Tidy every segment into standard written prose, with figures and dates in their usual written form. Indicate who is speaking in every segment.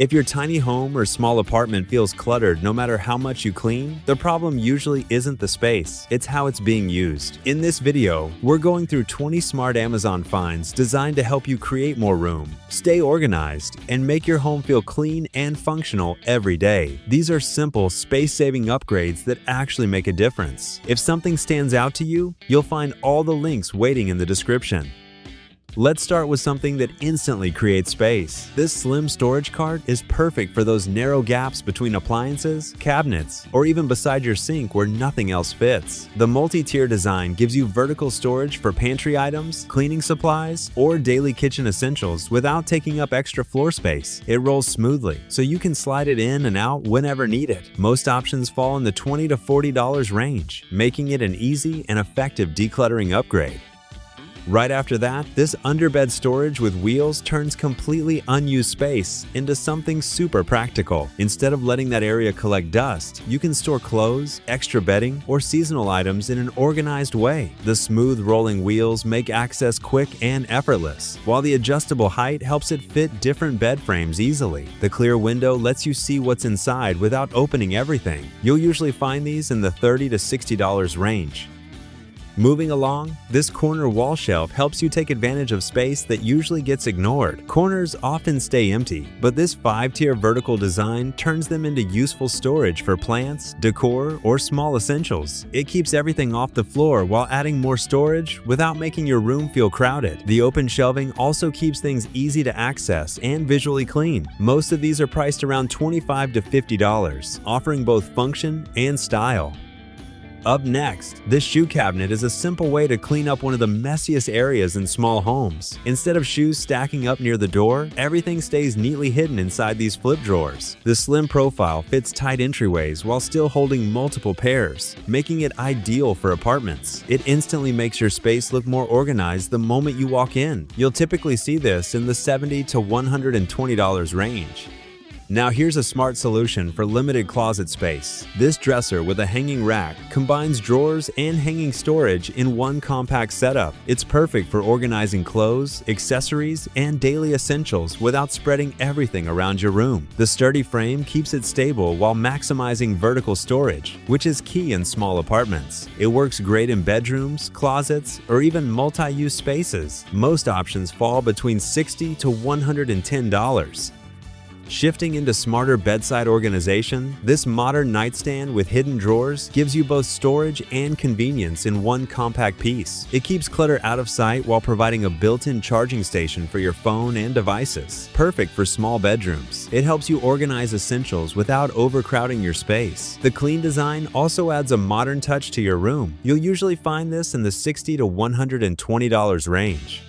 Speaker 1: If your tiny home or small apartment feels cluttered no matter how much you clean, the problem usually isn't the space, it's how it's being used. In this video, we're going through 20 smart Amazon finds designed to help you create more room, stay organized, and make your home feel clean and functional every day. These are simple, space-saving upgrades that actually make a difference. If something stands out to you, you'll find all the links waiting in the description. Let's start with something that instantly creates space. This slim storage cart is perfect for those narrow gaps between appliances, cabinets, or even beside your sink where nothing else fits. The multi-tier design gives you vertical storage for pantry items, cleaning supplies, or daily kitchen essentials without taking up extra floor space. It rolls smoothly, so you can slide it in and out whenever needed. Most options fall in the $20 to $40 range, making it an easy and effective decluttering upgrade. Right after that, this underbed storage with wheels turns completely unused space into something super practical. Instead of letting that area collect dust, you can store clothes, extra bedding, or seasonal items in an organized way. The smooth rolling wheels make access quick and effortless, while the adjustable height helps it fit different bed frames easily. The clear window lets you see what's inside without opening everything. You'll usually find these in the $30 to $60 range. Moving along, this corner wall shelf helps you take advantage of space that usually gets ignored. Corners often stay empty, but this 5-tier vertical design turns them into useful storage for plants, decor, or small essentials. It keeps everything off the floor while adding more storage without making your room feel crowded. The open shelving also keeps things easy to access and visually clean. Most of these are priced around $25 to $50, offering both function and style. Up next, this shoe cabinet is a simple way to clean up one of the messiest areas in small homes. Instead of shoes stacking up near the door, everything stays neatly hidden inside these flip drawers. The slim profile fits tight entryways while still holding multiple pairs, making it ideal for apartments. It instantly makes your space look more organized the moment you walk in. You'll typically see this in the $70 to $120 range. Now here's a smart solution for limited closet space. This dresser with a hanging rack combines drawers and hanging storage in one compact setup. It's perfect for organizing clothes, accessories, and daily essentials without spreading everything around your room. The sturdy frame keeps it stable while maximizing vertical storage, which is key in small apartments. It works great in bedrooms, closets, or even multi-use spaces. Most options fall between $60 to $110. Shifting into smarter bedside organization, this modern nightstand with hidden drawers gives you both storage and convenience in one compact piece. It keeps clutter out of sight while providing a built-in charging station for your phone and devices. Perfect for small bedrooms. It helps you organize essentials without overcrowding your space. The clean design also adds a modern touch to your room. You'll usually find this in the $60 to $120 range.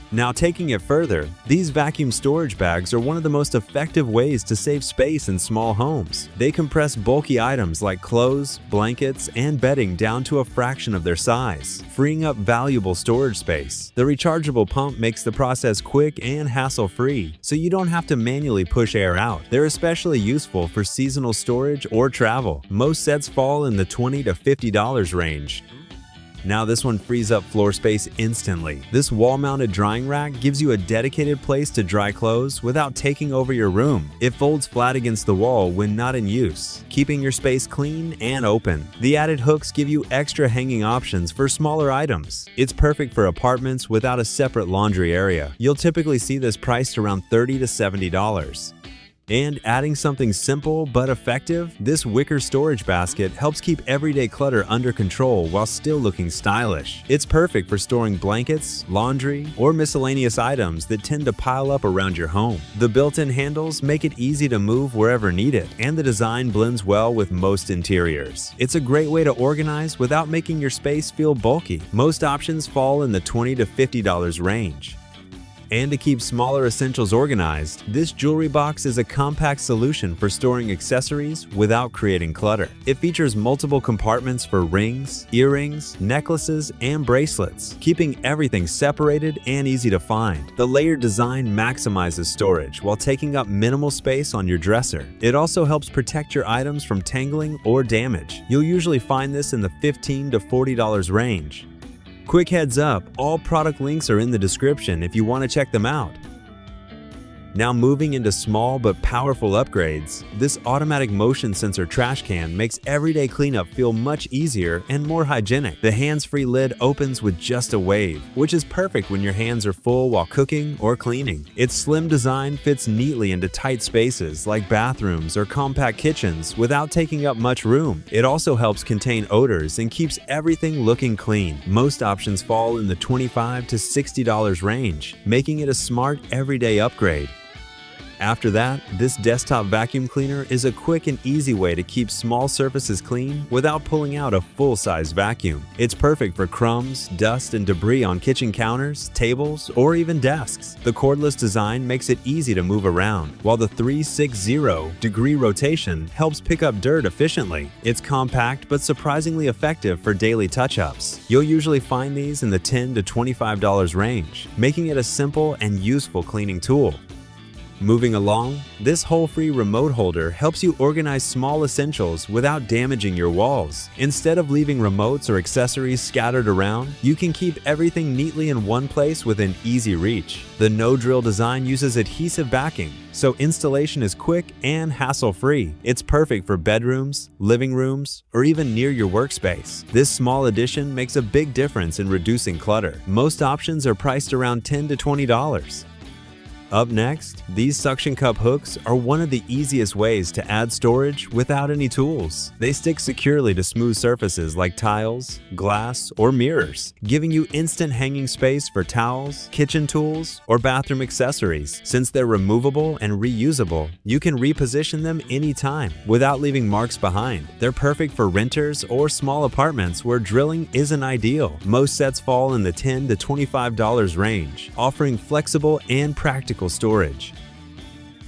Speaker 1: Now taking it further, these vacuum storage bags are one of the most effective ways to save space in small homes. They compress bulky items like clothes, blankets, and bedding down to a fraction of their size, freeing up valuable storage space. The rechargeable pump makes the process quick and hassle-free, so you don't have to manually push air out. They're especially useful for seasonal storage or travel. Most sets fall in the $20 to $50 range. Now this one frees up floor space instantly. This wall-mounted drying rack gives you a dedicated place to dry clothes without taking over your room. It folds flat against the wall when not in use, keeping your space clean and open. The added hooks give you extra hanging options for smaller items. It's perfect for apartments without a separate laundry area. You'll typically see this priced around $30 to $70. And adding something simple but effective, this wicker storage basket helps keep everyday clutter under control while still looking stylish. It's perfect for storing blankets, laundry, or miscellaneous items that tend to pile up around your home. The built-in handles make it easy to move wherever needed, and the design blends well with most interiors. It's a great way to organize without making your space feel bulky. Most options fall in the $20 to $50 range. And to keep smaller essentials organized, this jewelry box is a compact solution for storing accessories without creating clutter. It features multiple compartments for rings, earrings, necklaces, and bracelets, keeping everything separated and easy to find. The layered design maximizes storage while taking up minimal space on your dresser. It also helps protect your items from tangling or damage. You'll usually find this in the $15 to $40 range. Quick heads up, all product links are in the description if you want to check them out. Now moving into small but powerful upgrades, this automatic motion sensor trash can makes everyday cleanup feel much easier and more hygienic. The hands-free lid opens with just a wave, which is perfect when your hands are full while cooking or cleaning. Its slim design fits neatly into tight spaces like bathrooms or compact kitchens without taking up much room. It also helps contain odors and keeps everything looking clean. Most options fall in the $25 to $60 range, making it a smart everyday upgrade. After that, this desktop vacuum cleaner is a quick and easy way to keep small surfaces clean without pulling out a full-size vacuum. It's perfect for crumbs, dust, and debris on kitchen counters, tables, or even desks. The cordless design makes it easy to move around, while the 360-degree rotation helps pick up dirt efficiently. It's compact but surprisingly effective for daily touch-ups. You'll usually find these in the $10 to $25 range, making it a simple and useful cleaning tool. Moving along, this hole-free remote holder helps you organize small essentials without damaging your walls. Instead of leaving remotes or accessories scattered around, you can keep everything neatly in one place within easy reach. The no-drill design uses adhesive backing, so installation is quick and hassle-free. It's perfect for bedrooms, living rooms, or even near your workspace. This small addition makes a big difference in reducing clutter. Most options are priced around $10 to $20. Up next, these suction cup hooks are one of the easiest ways to add storage without any tools. They stick securely to smooth surfaces like tiles, glass, or mirrors, giving you instant hanging space for towels, kitchen tools, or bathroom accessories. Since they're removable and reusable, you can reposition them anytime without leaving marks behind. They're perfect for renters or small apartments where drilling isn't ideal. Most sets fall in the $10 to $25 range, offering flexible and practical storage.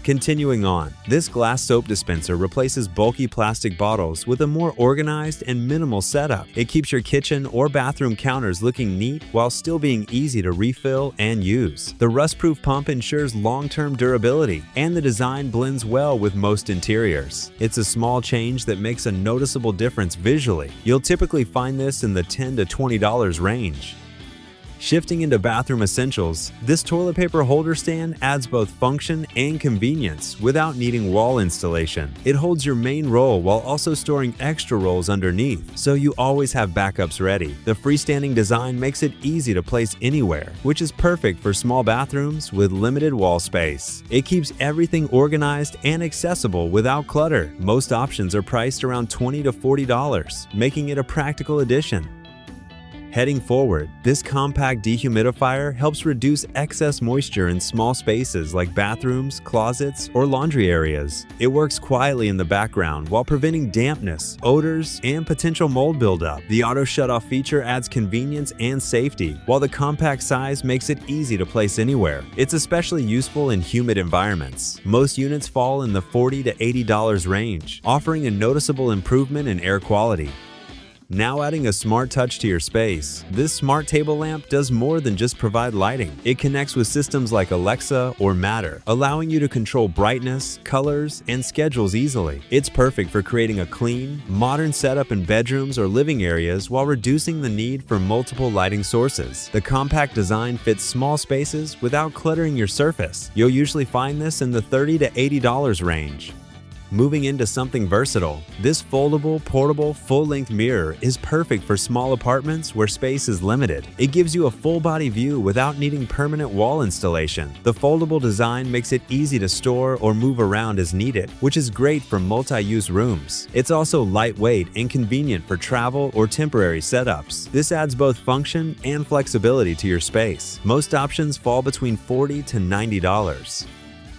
Speaker 1: Continuing on, this glass soap dispenser replaces bulky plastic bottles with a more organized and minimal setup. It keeps your kitchen or bathroom counters looking neat while still being easy to refill and use. The rust-proof pump ensures long-term durability, and the design blends well with most interiors. It's a small change that makes a noticeable difference visually. You'll typically find this in the $10 to $20 range. Shifting into bathroom essentials, this toilet paper holder stand adds both function and convenience without needing wall installation. It holds your main roll while also storing extra rolls underneath, so you always have backups ready. The freestanding design makes it easy to place anywhere, which is perfect for small bathrooms with limited wall space. It keeps everything organized and accessible without clutter. Most options are priced around $20 to $40, making it a practical addition. Heading forward, this compact dehumidifier helps reduce excess moisture in small spaces like bathrooms, closets, or laundry areas. It works quietly in the background while preventing dampness, odors, and potential mold buildup. The auto shutoff feature adds convenience and safety, while the compact size makes it easy to place anywhere. It's especially useful in humid environments. Most units fall in the $40 to $80 range, offering a noticeable improvement in air quality. Now adding a smart touch to your space, this smart table lamp does more than just provide lighting. It connects with systems like Alexa or Matter, allowing you to control brightness, colors, and schedules easily. It's perfect for creating a clean, modern setup in bedrooms or living areas while reducing the need for multiple lighting sources. The compact design fits small spaces without cluttering your surface. You'll usually find this in the $30 to $80 range. Moving into something versatile, this foldable, portable, full-length mirror is perfect for small apartments where space is limited. It gives you a full-body view without needing permanent wall installation. The foldable design makes it easy to store or move around as needed, which is great for multi-use rooms. It's also lightweight and convenient for travel or temporary setups. This adds both function and flexibility to your space. Most options fall between $40 to $90.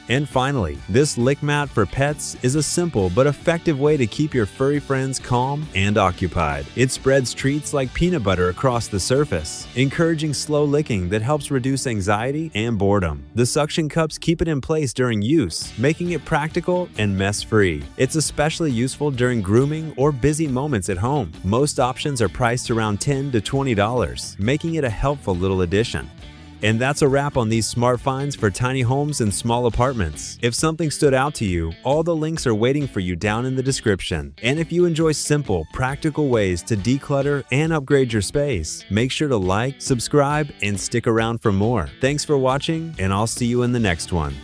Speaker 1: And finally, this lick mat for pets is a simple but effective way to keep your furry friends calm and occupied. It spreads treats like peanut butter across the surface, encouraging slow licking that helps reduce anxiety and boredom. The suction cups keep it in place during use, making it practical and mess-free. It's especially useful during grooming or busy moments at home. Most options are priced around $10 to $20, making it a helpful little addition. And that's a wrap on these smart finds for tiny homes and small apartments. If something stood out to you, all the links are waiting for you down in the description. And if you enjoy simple, practical ways to declutter and upgrade your space, make sure to like, subscribe, and stick around for more. Thanks for watching, and I'll see you in the next one.